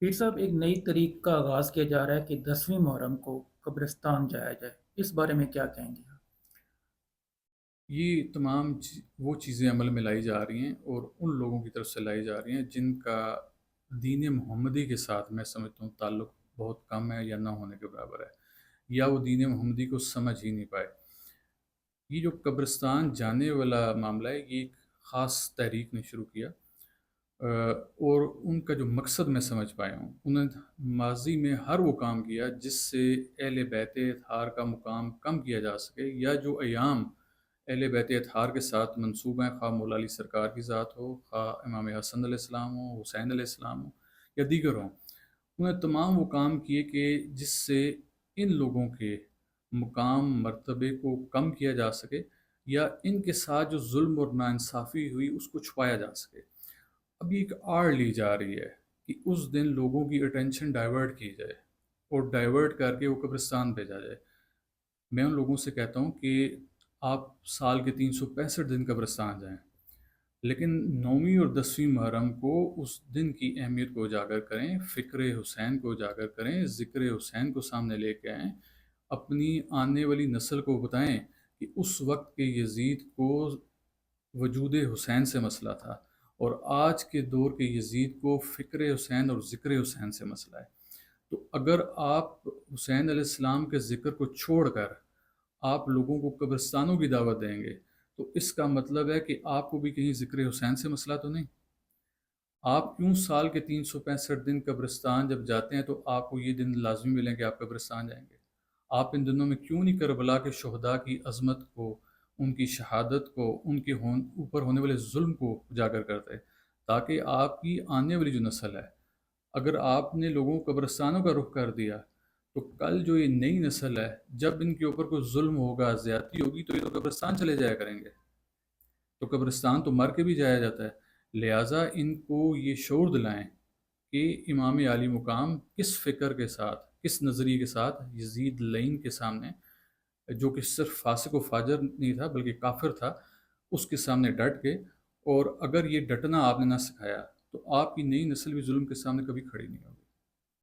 پیر صاحب، ایک نئی تاریخ کا آغاز کیا جا رہا ہے کہ 10ویں محرم کو قبرستان جایا جائے، اس بارے میں کیا کہیں گے آپ؟ یہ تمام وہ چیزیں عمل میں لائی جا رہی ہیں اور ان لوگوں کی طرف سے لائی جا رہی ہیں جن کا دین محمدی کے ساتھ میں سمجھتا ہوں تعلق بہت کم ہے یا نہ ہونے کے برابر ہے، یا وہ دین محمدی کو سمجھ ہی نہیں پائے۔ یہ جو قبرستان جانے والا معاملہ ہے، یہ ایک خاص تحریک نے شروع کیا، اور ان کا جو مقصد میں سمجھ پایا ہوں، انہوں نے ماضی میں ہر وہ کام کیا جس سے اہل بیت اطہار کا مقام کم کیا جا سکے، یا جو ایام اہل بیت اطہار کے ساتھ منسوب ہیں، خواہ مولا علی سرکار کی ذات ہو، خواہ امام حسن علیہ السلام ہو، حسین علیہ السلام ہو، یا دیگر ہوں، انہوں نے تمام وہ کام کیے کہ جس سے ان لوگوں کے مقام مرتبے کو کم کیا جا سکے، یا ان کے ساتھ جو ظلم اور ناانصافی ہوئی اس کو چھپایا جا سکے۔ اب یہ ایک آڑ لی جا رہی ہے کہ اس دن لوگوں کی اٹینشن ڈائیورٹ کی جائے اور ڈائیورٹ کر کے وہ قبرستان بھیجا جائے۔ میں ان لوگوں سے کہتا ہوں کہ آپ سال کے 365 دن قبرستان جائیں، لیکن 9ویں اور 10ویں محرم کو اس دن کی اہمیت کو اجاگر کریں، فکر حسین کو اجاگر کریں، ذکر حسین کو سامنے لے کے آئیں، اپنی آنے والی نسل کو بتائیں کہ اس وقت کے یزید کو وجود حسین سے مسئلہ تھا، اور آج کے دور کے یزید کو فکر حسین اور ذکر حسین سے مسئلہ ہے۔ تو اگر آپ حسین علیہ السلام کے ذکر کو چھوڑ کر آپ لوگوں کو قبرستانوں کی دعوت دیں گے، تو اس کا مطلب ہے کہ آپ کو بھی کہیں ذکر حسین سے مسئلہ تو نہیں۔ آپ کیوں سال کے 365 دن قبرستان جب جاتے ہیں تو آپ کو یہ دن لازمی ملیں کہ آپ قبرستان جائیں گے؟ آپ ان دنوں میں کیوں نہیں کربلا کے شہداء کی عظمت کو، ان کی شہادت کو، ان کے اوپر ہونے والے ظلم کو اجاگر کرتے، تاکہ آپ کی آنے والی جو نسل ہے، اگر آپ نے لوگوں کو قبرستانوں کا رخ کر دیا، تو کل جو یہ نئی نسل ہے، جب ان کے اوپر کوئی ظلم ہوگا، زیادتی ہوگی، تو یہ تو قبرستان چلے جایا کریں گے۔ تو قبرستان تو مر کے بھی جایا جاتا ہے، لہٰذا ان کو یہ شعور دلائیں کہ امام عالی مقام کس فکر کے ساتھ، کس نظریے کے ساتھ یزید لعین کے سامنے، جو کہ صرف فاسق و فاجر نہیں تھا بلکہ کافر تھا، اس کے سامنے ڈٹ کے، اور اگر یہ ڈٹنا آپ نے نہ سکھایا تو آپ کی نئی نسل بھی ظلم کے سامنے کبھی کھڑی نہیں ہوگی۔